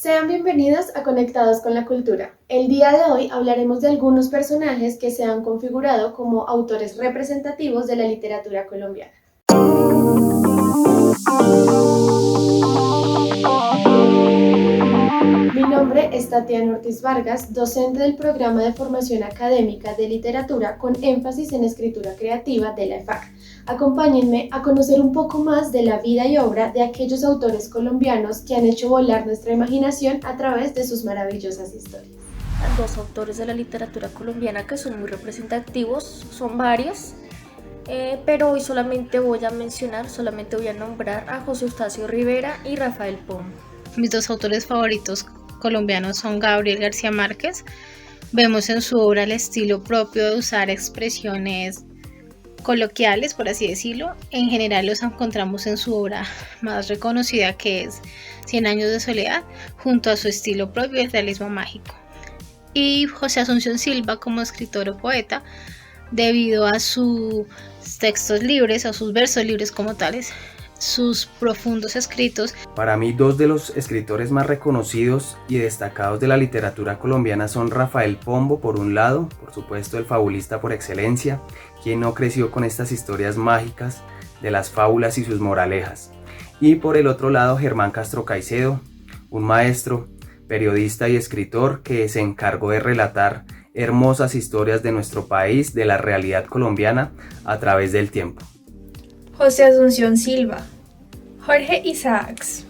Sean bienvenidos a Conectados con la Cultura. El día de hoy hablaremos de algunos personajes que se han configurado como autores representativos de la literatura colombiana. Mi nombre es Tatiana Ortiz Vargas, docente del Programa de Formación Académica de Literatura con énfasis en escritura creativa de la EFAC. Acompáñenme a conocer un poco más de la vida y obra de aquellos autores colombianos que han hecho volar nuestra imaginación a través de sus maravillosas historias. Dos autores de la literatura colombiana que son muy representativos, son varios, pero hoy solamente voy a nombrar a José Eustacio Rivera y Rafael Pombo. Mis dos autores favoritos colombianos son Gabriel García Márquez. Vemos en su obra el estilo propio de usar expresiones coloquiales, por así decirlo. En general los encontramos en su obra más reconocida, que es Cien años de soledad, junto a su estilo propio, el realismo mágico. Y José Asunción Silva como escritor o poeta, debido a sus textos libres, a sus versos libres como tales, sus profundos escritos. Para mí, dos de los escritores más reconocidos y destacados de la literatura colombiana son Rafael Pombo, por un lado, por supuesto el fabulista por excelencia, quien no creció con estas historias mágicas de las fábulas y sus moralejas, y por el otro lado Germán Castro Caicedo, un maestro, periodista y escritor que se encargó de relatar hermosas historias de nuestro país, de la realidad colombiana a través del tiempo. José Asunción Silva, Jorge Isaacs.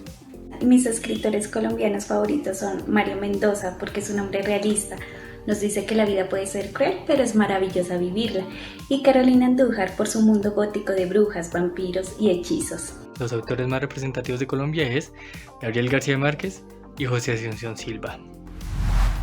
Mis escritores colombianos favoritos son Mario Mendoza, porque es un hombre realista, nos dice que la vida puede ser cruel, pero es maravillosa vivirla, y Carolina Andújar por su mundo gótico de brujas, vampiros y hechizos. Los autores más representativos de Colombia es Gabriel García Márquez y José Asunción Silva.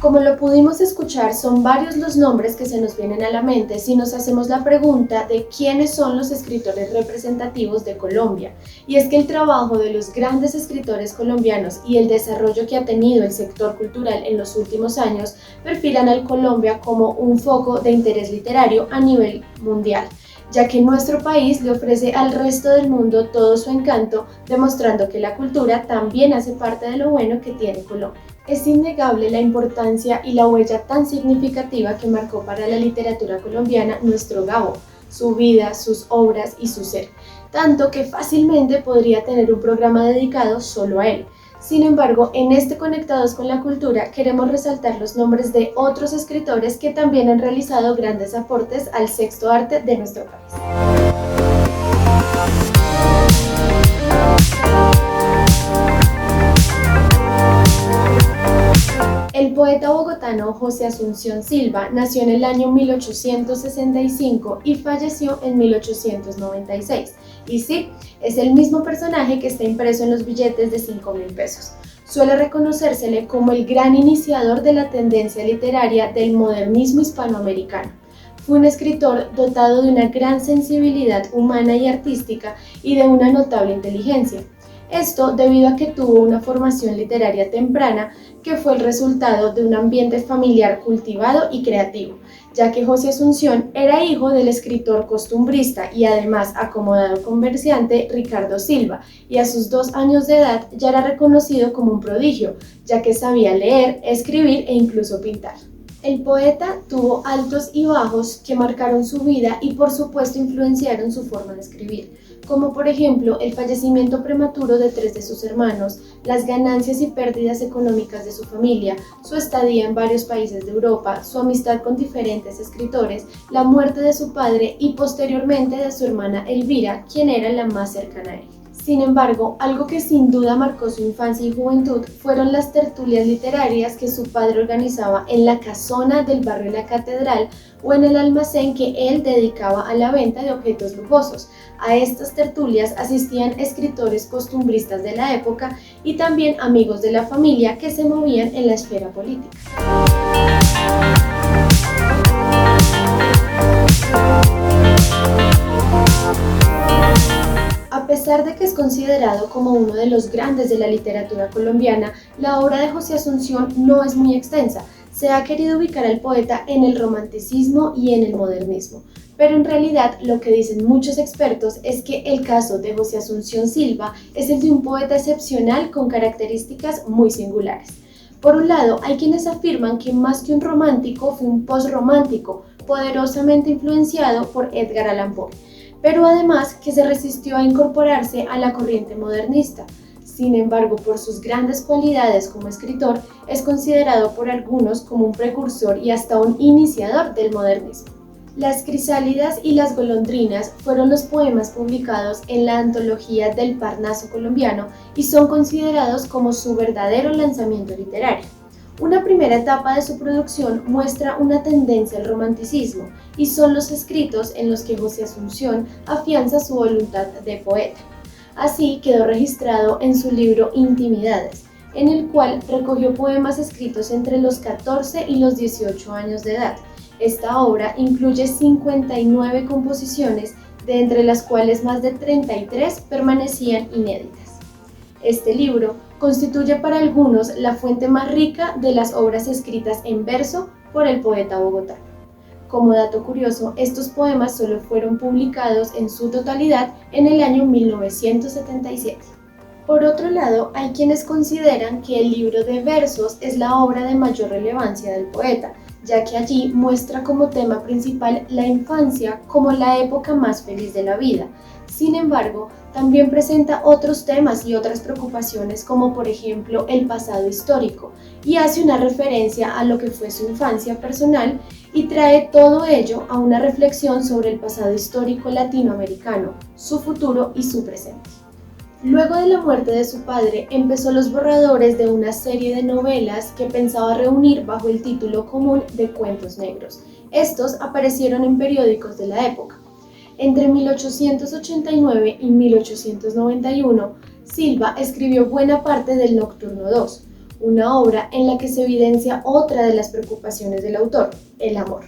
Como lo pudimos escuchar, son varios los nombres que se nos vienen a la mente si nos hacemos la pregunta de quiénes son los escritores representativos de Colombia. Y es que el trabajo de los grandes escritores colombianos y el desarrollo que ha tenido el sector cultural en los últimos años perfilan a Colombia como un foco de interés literario a nivel mundial, ya que nuestro país le ofrece al resto del mundo todo su encanto, demostrando que la cultura también hace parte de lo bueno que tiene Colombia. Es innegable la importancia y la huella tan significativa que marcó para la literatura colombiana nuestro Gabo, su vida, sus obras y su ser, tanto que fácilmente podría tener un programa dedicado solo a él. Sin embargo, en este Conectados con la Cultura queremos resaltar los nombres de otros escritores que también han realizado grandes aportes al sexto arte de nuestro país. El poeta bogotano José Asunción Silva nació en el año 1865 y falleció en 1896. Y sí, es el mismo personaje que está impreso en los billetes de 5.000 pesos. Suele reconocérsele como el gran iniciador de la tendencia literaria del modernismo hispanoamericano. Fue un escritor dotado de una gran sensibilidad humana y artística y de una notable inteligencia. Esto debido a que tuvo una formación literaria temprana que fue el resultado de un ambiente familiar cultivado y creativo, ya que José Asunción era hijo del escritor costumbrista y además acomodado comerciante Ricardo Silva, y a sus 2 años de edad ya era reconocido como un prodigio, ya que sabía leer, escribir e incluso pintar. El poeta tuvo altos y bajos que marcaron su vida y por supuesto influenciaron su forma de escribir, como por ejemplo el fallecimiento prematuro de 3 de sus hermanos, las ganancias y pérdidas económicas de su familia, su estadía en varios países de Europa, su amistad con diferentes escritores, la muerte de su padre y posteriormente de su hermana Elvira, quien era la más cercana a él. Sin embargo, algo que sin duda marcó su infancia y juventud fueron las tertulias literarias que su padre organizaba en la casona del barrio La Catedral o en el almacén que él dedicaba a la venta de objetos lujosos. A estas tertulias asistían escritores costumbristas de la época y también amigos de la familia que se movían en la esfera política. A pesar de que es considerado como uno de los grandes de la literatura colombiana, la obra de José Asunción no es muy extensa. Se ha querido ubicar al poeta en el romanticismo y en el modernismo, pero en realidad lo que dicen muchos expertos es que el caso de José Asunción Silva es el de un poeta excepcional con características muy singulares. Por un lado, hay quienes afirman que más que un romántico fue un postromántico, poderosamente influenciado por Edgar Allan Poe, pero además que se resistió a incorporarse a la corriente modernista. Sin embargo, por sus grandes cualidades como escritor, es considerado por algunos como un precursor y hasta un iniciador del modernismo. Las crisálidas y las golondrinas fueron los poemas publicados en la antología del Parnaso colombiano y son considerados como su verdadero lanzamiento literario. Una primera etapa de su producción muestra una tendencia al romanticismo y son los escritos en los que José Asunción afianza su voluntad de poeta. Así quedó registrado en su libro Intimidades, en el cual recogió poemas escritos entre los 14 y los 18 años de edad. Esta obra incluye 59 composiciones, de entre las cuales más de 33 permanecían inéditas. Este libro constituye para algunos la fuente más rica de las obras escritas en verso por el poeta bogotano. Como dato curioso, estos poemas solo fueron publicados en su totalidad en el año 1977. Por otro lado, hay quienes consideran que el libro de versos es la obra de mayor relevancia del poeta, ya que allí muestra como tema principal la infancia como la época más feliz de la vida. Sin embargo, también presenta otros temas y otras preocupaciones como por ejemplo el pasado histórico y hace una referencia a lo que fue su infancia personal y trae todo ello a una reflexión sobre el pasado histórico latinoamericano, su futuro y su presente. Luego de la muerte de su padre, empezó los borradores de una serie de novelas que pensaba reunir bajo el título común de Cuentos Negros. Estos aparecieron en periódicos de la época. Entre 1889 y 1891, Silva escribió buena parte del Nocturno II, una obra en la que se evidencia otra de las preocupaciones del autor, el amor.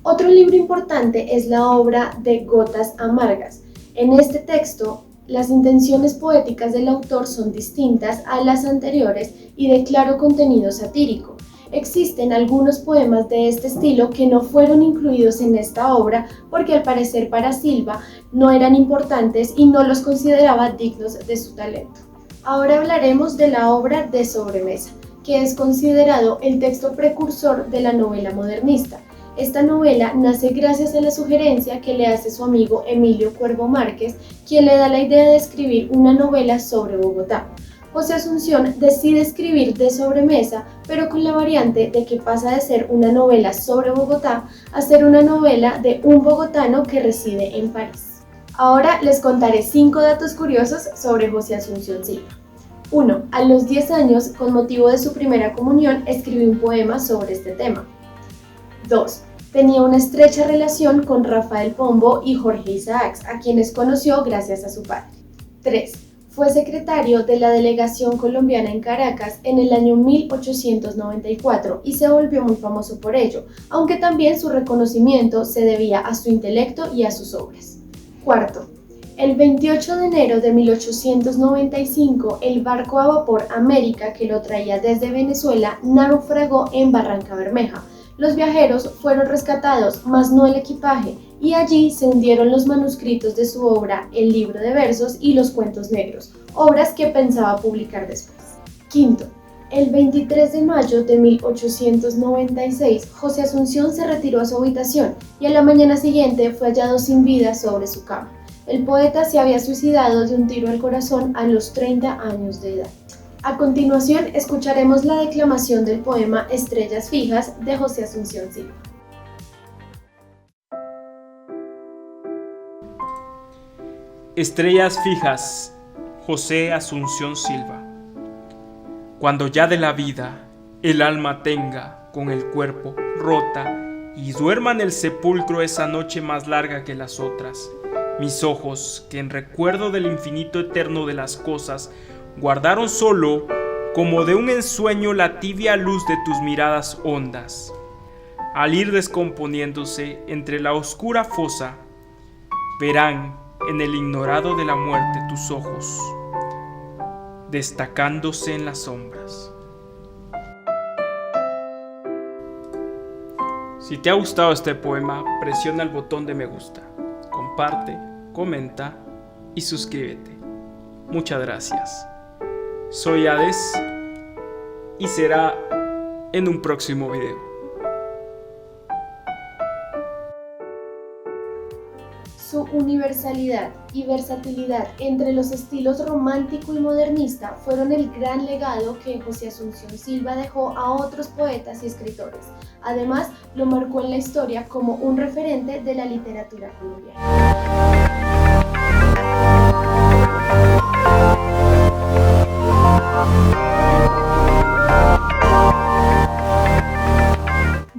Otro libro importante es la obra de Gotas Amargas. En este texto, las intenciones poéticas del autor son distintas a las anteriores y de claro contenido satírico. Existen algunos poemas de este estilo que no fueron incluidos en esta obra porque al parecer para Silva no eran importantes y no los consideraba dignos de su talento. Ahora hablaremos de la obra de Sobremesa, que es considerado el texto precursor de la novela modernista. Esta novela nace gracias a la sugerencia que le hace su amigo Emilio Cuervo Márquez, quien le da la idea de escribir una novela sobre Bogotá. José Asunción decide escribir de Sobremesa, pero con la variante de que pasa de ser una novela sobre Bogotá a ser una novela de un bogotano que reside en París. Ahora les contaré 5 datos curiosos sobre José Asunción Silva. 1. A los 10 años, con motivo de su primera comunión, escribió un poema sobre este tema. 2. Tenía una estrecha relación con Rafael Pombo y Jorge Isaacs, a quienes conoció gracias a su padre. 3. Fue secretario de la delegación colombiana en Caracas en el año 1894 y se volvió muy famoso por ello, aunque también su reconocimiento se debía a su intelecto y a sus obras. 4. El 28 de enero de 1895, el barco a vapor América que lo traía desde Venezuela naufragó en Barranca Bermeja. Los viajeros fueron rescatados, mas no el equipaje, y allí se hundieron los manuscritos de su obra, el libro de versos y los cuentos negros, obras que pensaba publicar después. 5. El 23 de mayo de 1896, José Asunción se retiró a su habitación y a la mañana siguiente fue hallado sin vida sobre su cama. El poeta se había suicidado de un tiro al corazón a los 30 años de edad. A continuación, escucharemos la declamación del poema Estrellas Fijas de José Asunción Silva. Estrellas fijas, José Asunción Silva. Cuando ya de la vida el alma tenga con el cuerpo rota y duerma en el sepulcro esa noche más larga que las otras, mis ojos, que en recuerdo del infinito eterno de las cosas, guardaron solo, como de un ensueño, la tibia luz de tus miradas hondas. Al ir descomponiéndose entre la oscura fosa, verán en el ignorado de la muerte tus ojos, destacándose en las sombras. Si te ha gustado este poema, presiona el botón de me gusta, comparte, comenta y suscríbete. Muchas gracias. Soy Hades y será en un próximo video. Su universalidad y versatilidad entre los estilos romántico y modernista fueron el gran legado que José Asunción Silva dejó a otros poetas y escritores. Además, lo marcó en la historia como un referente de la literatura colombiana.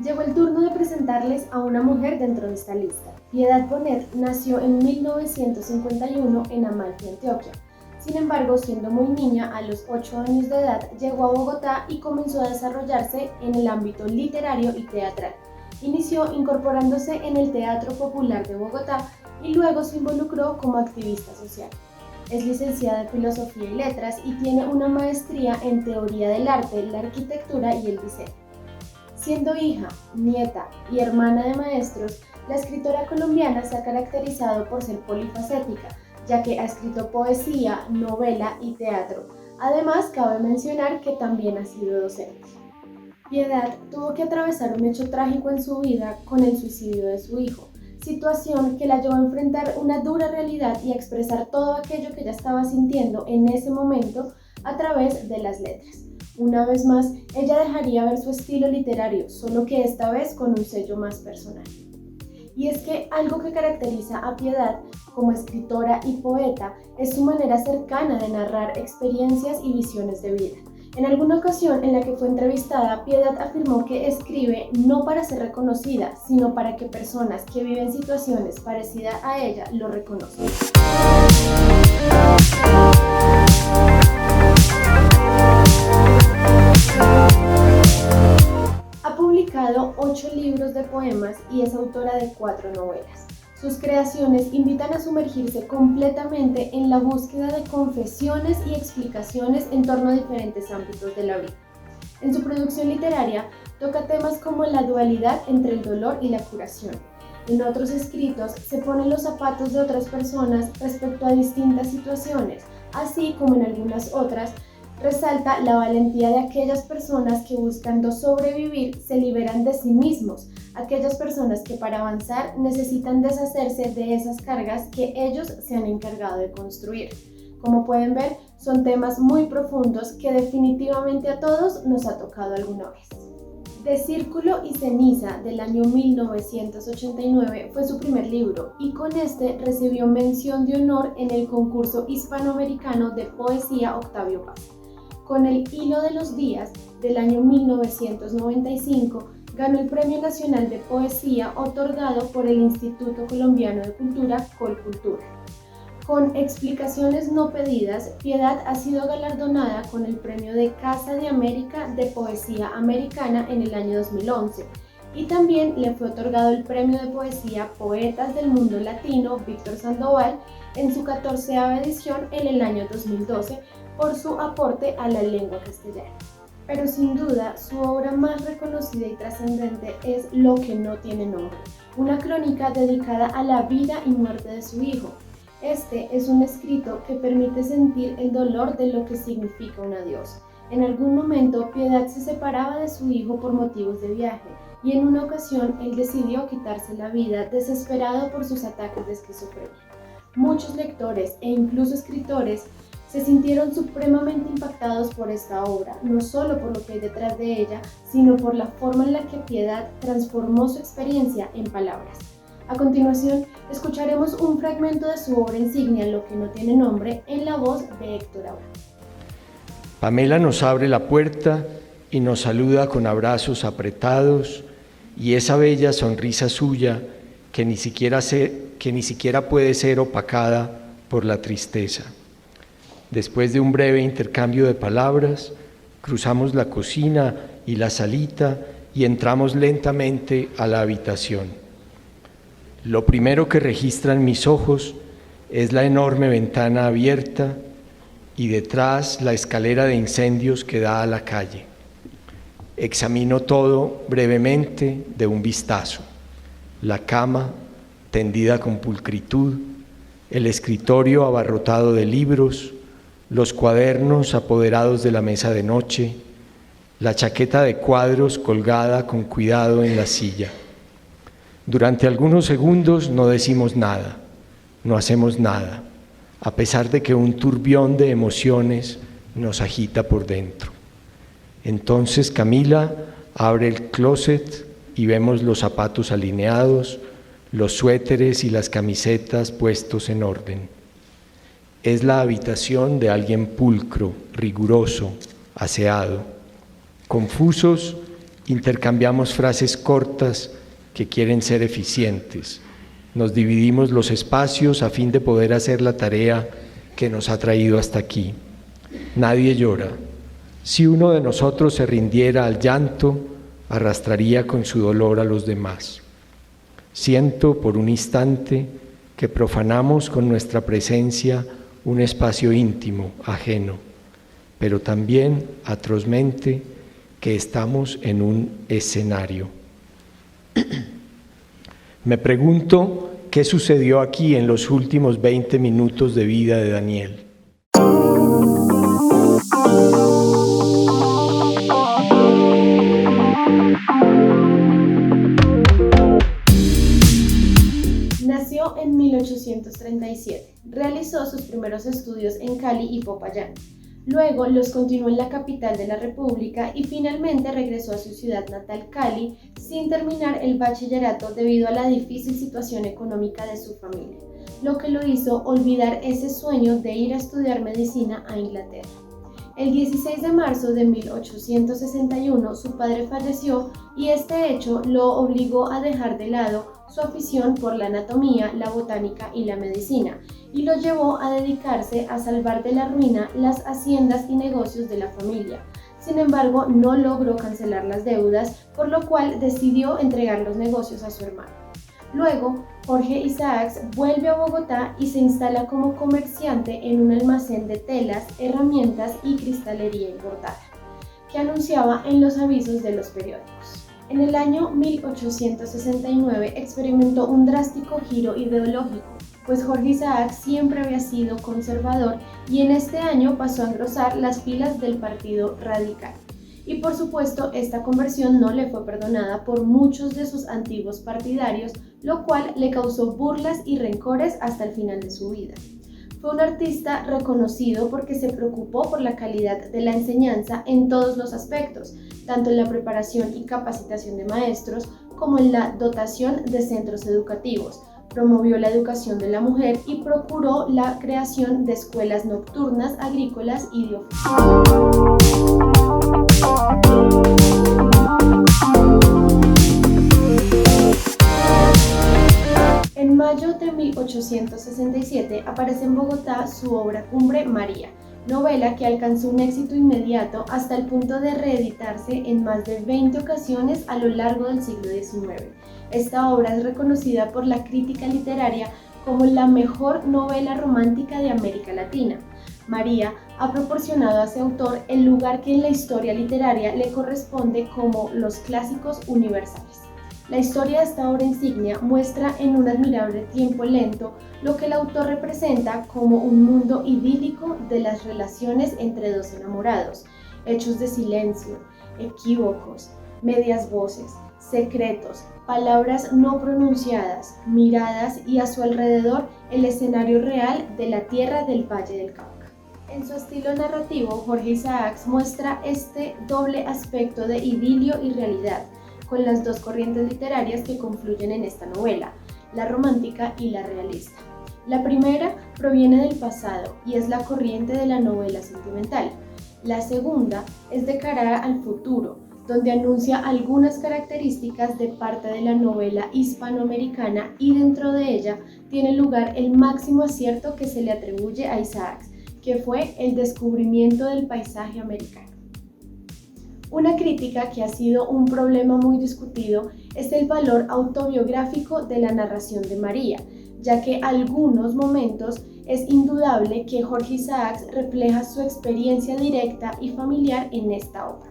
Llegó el turno de presentarles a una mujer dentro de esta lista. Piedad Bonet nació en 1951 en Amalfi, Antioquia. Sin embargo, siendo muy niña, a los 8 años de edad, llegó a Bogotá y comenzó a desarrollarse en el ámbito literario y teatral. Inició incorporándose en el Teatro Popular de Bogotá y luego se involucró como activista social. Es licenciada en Filosofía y Letras y tiene una maestría en Teoría del Arte, la Arquitectura y el Diseño. Siendo hija, nieta y hermana de maestros, la escritora colombiana se ha caracterizado por ser polifacética, ya que ha escrito poesía, novela y teatro. Además, cabe mencionar que también ha sido docente. Piedad tuvo que atravesar un hecho trágico en su vida con el suicidio de su hijo, situación que la llevó a enfrentar una dura realidad y a expresar todo aquello que ella estaba sintiendo en ese momento a través de las letras. Una vez más, ella dejaría ver su estilo literario, solo que esta vez con un sello más personal. Y es que algo que caracteriza a Piedad como escritora y poeta es su manera cercana de narrar experiencias y visiones de vida. En alguna ocasión en la que fue entrevistada, Piedad afirmó que escribe no para ser reconocida, sino para que personas que viven situaciones parecidas a ella lo reconozcan. Ha publicado 8 libros de poemas y es autora de 4 novelas. Sus creaciones invitan a sumergirse completamente en la búsqueda de confesiones y explicaciones en torno a diferentes ámbitos de la vida. En su producción literaria toca temas como la dualidad entre el dolor y la curación. En otros escritos se ponen los zapatos de otras personas respecto a distintas situaciones, así como en algunas otras resalta la valentía de aquellas personas que buscando sobrevivir se liberan de sí mismos, aquellas personas que para avanzar necesitan deshacerse de esas cargas que ellos se han encargado de construir. Como pueden ver, son temas muy profundos que definitivamente a todos nos ha tocado alguna vez. De Círculo y Ceniza, del año 1989, fue su primer libro y con este recibió mención de honor en el concurso hispanoamericano de poesía Octavio Paz. Con El Hilo de los Días, del año 1995, ganó el Premio Nacional de Poesía otorgado por el Instituto Colombiano de Cultura, Colcultura. Con Explicaciones no pedidas, Piedad ha sido galardonada con el Premio de Casa de América de Poesía Americana en el año 2011 y también le fue otorgado el Premio de Poesía Poetas del Mundo Latino Víctor Sandoval en su 14ª edición en el año 2012 por su aporte a la lengua castellana. Pero sin duda, su obra más reconocida y trascendente es Lo que no tiene nombre, una crónica dedicada a la vida y muerte de su hijo. Este es un escrito que permite sentir el dolor de lo que significa un adiós. En algún momento, Piedad se separaba de su hijo por motivos de viaje, y en una ocasión él decidió quitarse la vida desesperado por sus ataques de esquizofrenia. Muchos lectores e incluso escritores se sintieron supremamente impactados por esta obra, no solo por lo que hay detrás de ella, sino por la forma en la que Piedad transformó su experiencia en palabras. A continuación, escucharemos un fragmento de su obra insignia, Lo que no tiene nombre, en la voz de Héctor Abreu. Pamela nos abre la puerta y nos saluda con abrazos apretados y esa bella sonrisa suya que ni siquiera puede ser opacada por la tristeza. Después de un breve intercambio de palabras, cruzamos la cocina y la salita y entramos lentamente a la habitación. Lo primero que registran mis ojos es la enorme ventana abierta y detrás la escalera de incendios que da a la calle. Examino todo brevemente de un vistazo. La cama tendida con pulcritud, el escritorio abarrotado de libros, los cuadernos apoderados de la mesa de noche, la chaqueta de cuadros colgada con cuidado en la silla. Durante algunos segundos no decimos nada, no hacemos nada, a pesar de que un turbión de emociones nos agita por dentro. Entonces Camila abre el closet y vemos los zapatos alineados, los suéteres y las camisetas puestos en orden. Es la habitación de alguien pulcro, riguroso, aseado. Confusos, intercambiamos frases cortas que quieren ser eficientes. Nos dividimos los espacios a fin de poder hacer la tarea que nos ha traído hasta aquí. Nadie llora. Si uno de nosotros se rindiera al llanto, arrastraría con su dolor a los demás. Siento por un instante que profanamos con nuestra presencia un espacio íntimo, ajeno, pero también atrozmente que estamos en un escenario. Me pregunto qué sucedió aquí en los últimos 20 minutos de vida de Daniel. Nació en 1837. Realizó sus primeros estudios en Cali y Popayán. Luego los continuó en la capital de la República y finalmente regresó a su ciudad natal, Cali, sin terminar el bachillerato debido a la difícil situación económica de su familia, lo que lo hizo olvidar ese sueño de ir a estudiar medicina a Inglaterra. El 16 de marzo de 1861 su padre falleció y este hecho lo obligó a dejar de lado su afición por la anatomía, la botánica y la medicina, y lo llevó a dedicarse a salvar de la ruina las haciendas y negocios de la familia. Sin embargo, no logró cancelar las deudas, por lo cual decidió entregar los negocios a su hermano. Luego, Jorge Isaacs vuelve a Bogotá y se instala como comerciante en un almacén de telas, herramientas y cristalería importada, que anunciaba en los avisos de los periódicos. En el año 1869 experimentó un drástico giro ideológico, pues Jorge Isaacs siempre había sido conservador y en este año pasó a engrosar las filas del Partido Radical. Y por supuesto, esta conversión no le fue perdonada por muchos de sus antiguos partidarios, lo cual le causó burlas y rencores hasta el final de su vida. Fue un artista reconocido porque se preocupó por la calidad de la enseñanza en todos los aspectos, tanto en la preparación y capacitación de maestros como en la dotación de centros educativos. Promovió la educación de la mujer y procuró la creación de escuelas nocturnas, agrícolas y de oficio. En mayo de 1867 aparece en Bogotá su obra cumbre María, novela que alcanzó un éxito inmediato hasta el punto de reeditarse en más de 20 ocasiones a lo largo del siglo XIX. Esta obra es reconocida por la crítica literaria como la mejor novela romántica de América Latina. María ha proporcionado a ese autor el lugar que en la historia literaria le corresponde como los clásicos universales. La historia de esta obra insignia muestra en un admirable tiempo lento lo que el autor representa como un mundo idílico de las relaciones entre dos enamorados, hechos de silencio, equívocos, medias voces, secretos, palabras no pronunciadas, miradas y a su alrededor el escenario real de la tierra del Valle del Cauca. En su estilo narrativo, Jorge Isaacs muestra este doble aspecto de idilio y realidad, con las dos corrientes literarias que confluyen en esta novela, la romántica y la realista. La primera proviene del pasado y es la corriente de la novela sentimental. La segunda es de cara al futuro, donde anuncia algunas características de parte de la novela hispanoamericana y dentro de ella tiene lugar el máximo acierto que se le atribuye a Isaacs, que fue el descubrimiento del paisaje americano. Una crítica que ha sido un problema muy discutido es el valor autobiográfico de la narración de María, ya que en algunos momentos es indudable que Jorge Isaacs refleja su experiencia directa y familiar en esta obra.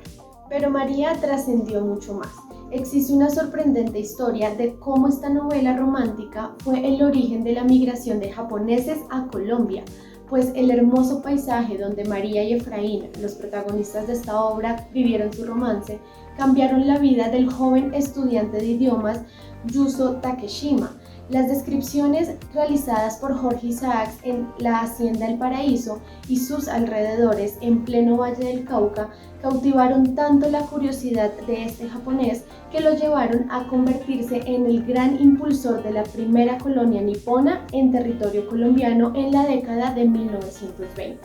Pero María trascendió mucho más. Existe una sorprendente historia de cómo esta novela romántica fue el origen de la migración de japoneses a Colombia, pues el hermoso paisaje donde María y Efraín, los protagonistas de esta obra, vivieron su romance, cambiaron la vida del joven estudiante de idiomas Yuzo Takeshima. Las descripciones realizadas por Jorge Isaacs en la Hacienda El Paraíso y sus alrededores en pleno Valle del Cauca cautivaron tanto la curiosidad de este japonés que lo llevaron a convertirse en el gran impulsor de la primera colonia nipona en territorio colombiano en la década de 1920.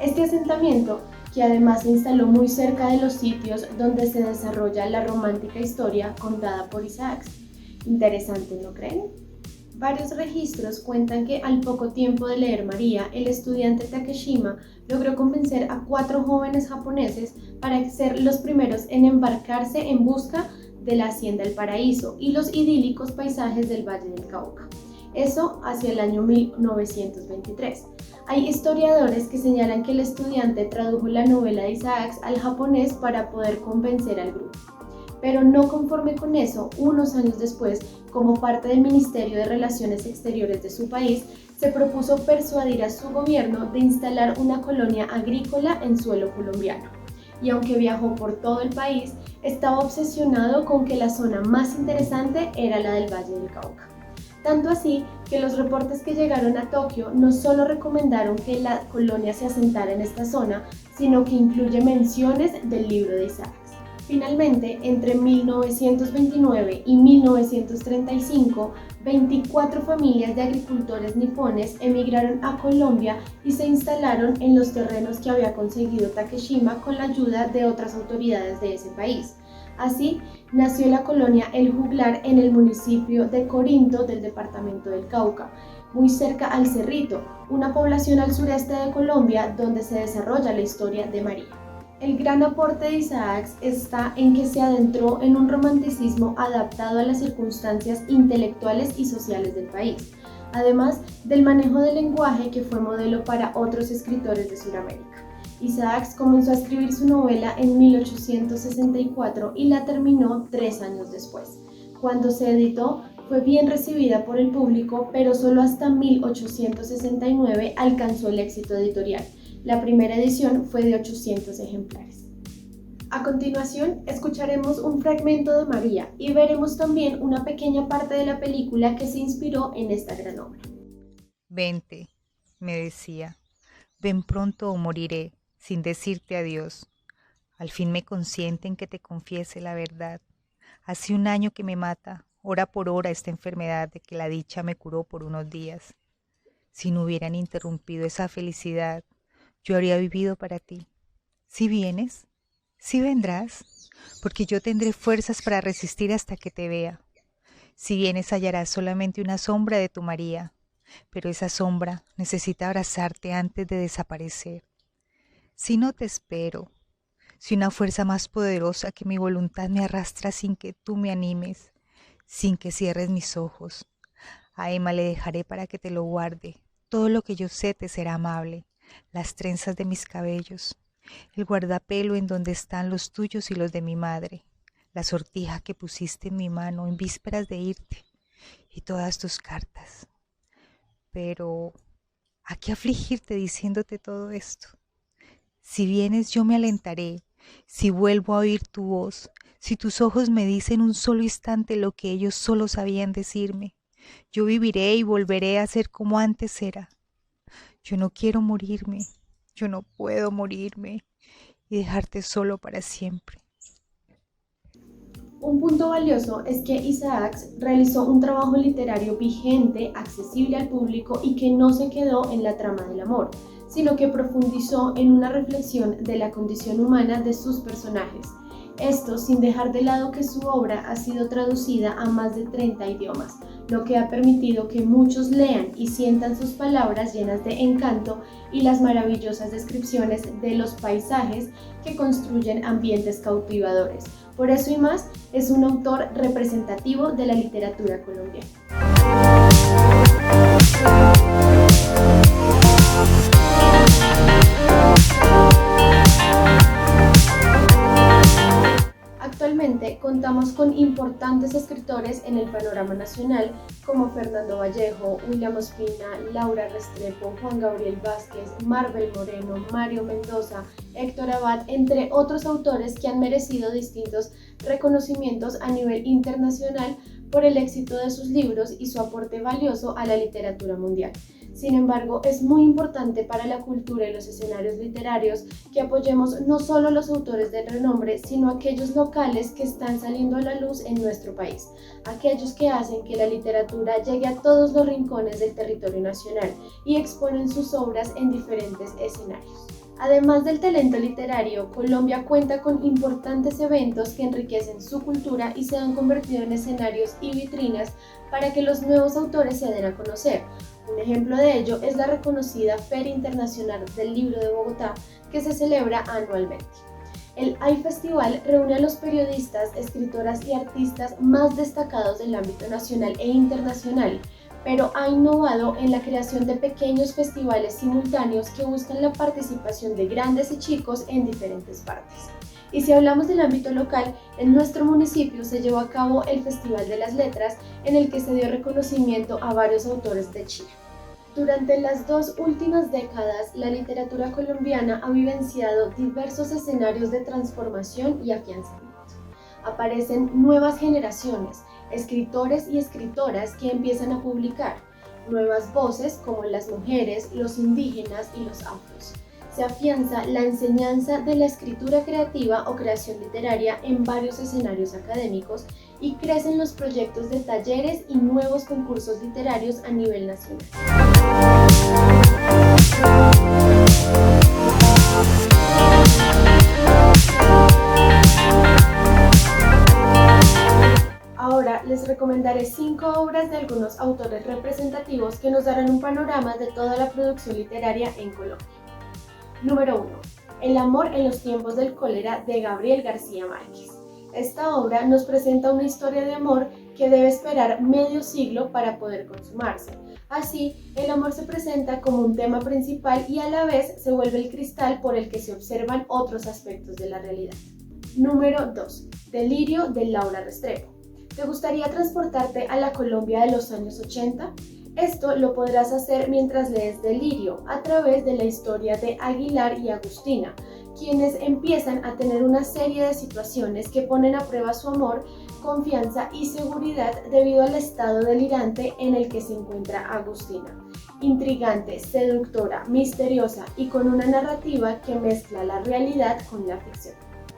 Este asentamiento, que además se instaló muy cerca de los sitios donde se desarrolla la romántica historia contada por Isaacs. Interesante, ¿no creen? Varios registros cuentan que al poco tiempo de leer María, el estudiante Takeshima logró convencer a 4 jóvenes japoneses para ser los primeros en embarcarse en busca de la Hacienda El Paraíso y los idílicos paisajes del Valle del Cauca. Eso hacia el año 1923. Hay historiadores que señalan que el estudiante tradujo la novela de Isaacs al japonés para poder convencer al grupo. Pero no conforme con eso, unos años después, como parte del Ministerio de Relaciones Exteriores de su país, se propuso persuadir a su gobierno de instalar una colonia agrícola en suelo colombiano. Y aunque viajó por todo el país, estaba obsesionado con que la zona más interesante era la del Valle del Cauca. Tanto así que los reportes que llegaron a Tokio no solo recomendaron que la colonia se asentara en esta zona, sino que incluye menciones del libro de Isaacs. Finalmente, entre 1929 y 1935, 24 familias de agricultores nipones emigraron a Colombia y se instalaron en los terrenos que había conseguido Takeshima con la ayuda de otras autoridades de ese país. Así, nació la colonia El Juglar en el municipio de Corinto del departamento del Cauca, muy cerca al Cerrito, una población al sureste de Colombia donde se desarrolla la historia de María. El gran aporte de Isaacs está en que se adentró en un romanticismo adaptado a las circunstancias intelectuales y sociales del país, además del manejo del lenguaje que fue modelo para otros escritores de Sudamérica. Isaacs comenzó a escribir su novela en 1864 y la terminó 3 años después. Cuando se editó, fue bien recibida por el público, pero solo hasta 1869 alcanzó el éxito editorial. La primera edición fue de 800 ejemplares. A continuación, escucharemos un fragmento de María y veremos también una pequeña parte de la película que se inspiró en esta gran obra. Vente, me decía, ven pronto o moriré, sin decirte adiós. Al fin me consienten que te confiese la verdad. Hace 1 año que me mata, hora por hora, esta enfermedad de que la dicha me curó por unos días. Si no hubieran interrumpido esa felicidad, yo habría vivido para ti. Si vienes, si vendrás, porque yo tendré fuerzas para resistir hasta que te vea. Si vienes hallarás solamente una sombra de tu María, pero esa sombra necesita abrazarte antes de desaparecer. Si no te espero, si una fuerza más poderosa que mi voluntad me arrastra sin que tú me animes, sin que cierres mis ojos, a Emma le dejaré para que te lo guarde. Todo lo que yo sé te será amable. Las trenzas de mis cabellos, el guardapelo en donde están los tuyos y los de mi madre, la sortija que pusiste en mi mano en vísperas de irte y todas tus cartas. Pero, ¿a qué afligirte diciéndote todo esto? Si vienes yo me alentaré, si vuelvo a oír tu voz, si tus ojos me dicen un solo instante lo que ellos solo sabían decirme, yo viviré y volveré a ser como antes era. Yo no quiero morirme, yo no puedo morirme y dejarte solo para siempre. Un punto valioso es que Isaacs realizó un trabajo literario vigente, accesible al público y que no se quedó en la trama del amor, sino que profundizó en una reflexión de la condición humana de sus personajes. Esto sin dejar de lado que su obra ha sido traducida a más de 30 idiomas, lo que ha permitido que muchos lean y sientan sus palabras llenas de encanto y las maravillosas descripciones de los paisajes que construyen ambientes cautivadores. Por eso y más, es un autor representativo de la literatura colombiana. Actualmente contamos con importantes escritores en el panorama nacional como Fernando Vallejo, William Ospina, Laura Restrepo, Juan Gabriel Vázquez, Marvel Moreno, Mario Mendoza, Héctor Abad, entre otros autores que han merecido distintos reconocimientos a nivel internacional por el éxito de sus libros y su aporte valioso a la literatura mundial. Sin embargo, es muy importante para la cultura y los escenarios literarios que apoyemos no solo a los autores de renombre, sino a aquellos locales que están saliendo a la luz en nuestro país, aquellos que hacen que la literatura llegue a todos los rincones del territorio nacional y exponen sus obras en diferentes escenarios. Además del talento literario, Colombia cuenta con importantes eventos que enriquecen su cultura y se han convertido en escenarios y vitrinas para que los nuevos autores se den a conocer. Un ejemplo de ello es la reconocida Feria Internacional del Libro de Bogotá, que se celebra anualmente. El iFestival reúne a los periodistas, escritoras y artistas más destacados del ámbito nacional e internacional, pero ha innovado en la creación de pequeños festivales simultáneos que buscan la participación de grandes y chicos en diferentes partes. Y si hablamos del ámbito local, en nuestro municipio se llevó a cabo el Festival de las Letras, en el que se dio reconocimiento a varios autores de Chile. Durante las 2 últimas décadas, la literatura colombiana ha vivenciado diversos escenarios de transformación y afianzamiento. Aparecen nuevas generaciones, escritores y escritoras que empiezan a publicar, nuevas voces como las mujeres, los indígenas y los afros. Se afianza la enseñanza de la escritura creativa o creación literaria en varios escenarios académicos y crecen los proyectos de talleres y nuevos concursos literarios a nivel nacional. Ahora les recomendaré 5 obras de algunos autores representativos que nos darán un panorama de toda la producción literaria en Colombia. Número 1. El amor en los tiempos del cólera de Gabriel García Márquez. Esta obra nos presenta una historia de amor que debe esperar medio siglo para poder consumarse. Así, el amor se presenta como un tema principal y a la vez se vuelve el cristal por el que se observan otros aspectos de la realidad. Número 2. Delirio de Laura Restrepo. ¿Te gustaría transportarte a la Colombia de los años 80? Esto lo podrás hacer mientras lees Delirio, a través de la historia de Aguilar y Agustina, quienes empiezan a tener una serie de situaciones que ponen a prueba su amor, confianza y seguridad debido al estado delirante en el que se encuentra Agustina. Intrigante, seductora, misteriosa y con una narrativa que mezcla la realidad con la ficción.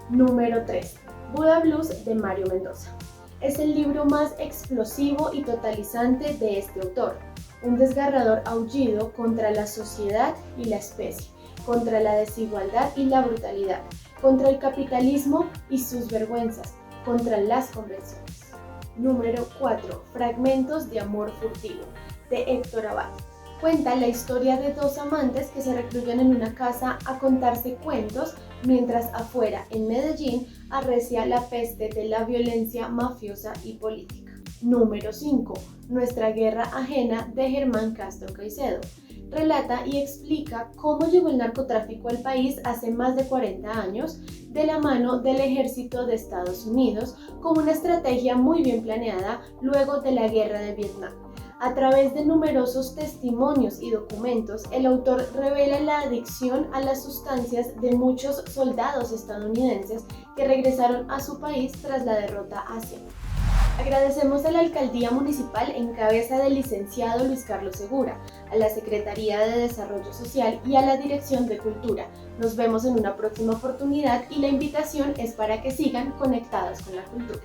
Número 3. Buda Blues de Mario Mendoza. Es el libro más explosivo y totalizante de este autor, un desgarrador aullido contra la sociedad y la especie, contra la desigualdad y la brutalidad, contra el capitalismo y sus vergüenzas, contra las convenciones. Número 4. Fragmentos de amor furtivo, de Héctor Abad. Cuenta la historia de 2 amantes que se recluyen en una casa a contarse cuentos, mientras afuera, en Medellín, arrecia la peste de la violencia mafiosa y política. Número 5. Nuestra guerra ajena, de Germán Castro Caicedo. Relata y explica cómo llegó el narcotráfico al país hace más de 40 años, de la mano del ejército de Estados Unidos, como una estrategia muy bien planeada luego de la guerra de Vietnam. A través de numerosos testimonios y documentos, el autor revela la adicción a las sustancias de muchos soldados estadounidenses que regresaron a su país tras la derrota asiática. Agradecemos a la Alcaldía Municipal en cabeza del licenciado Luis Carlos Segura, a la Secretaría de Desarrollo Social y a la Dirección de Cultura. Nos vemos en una próxima oportunidad y la invitación es para que sigan conectados con la cultura.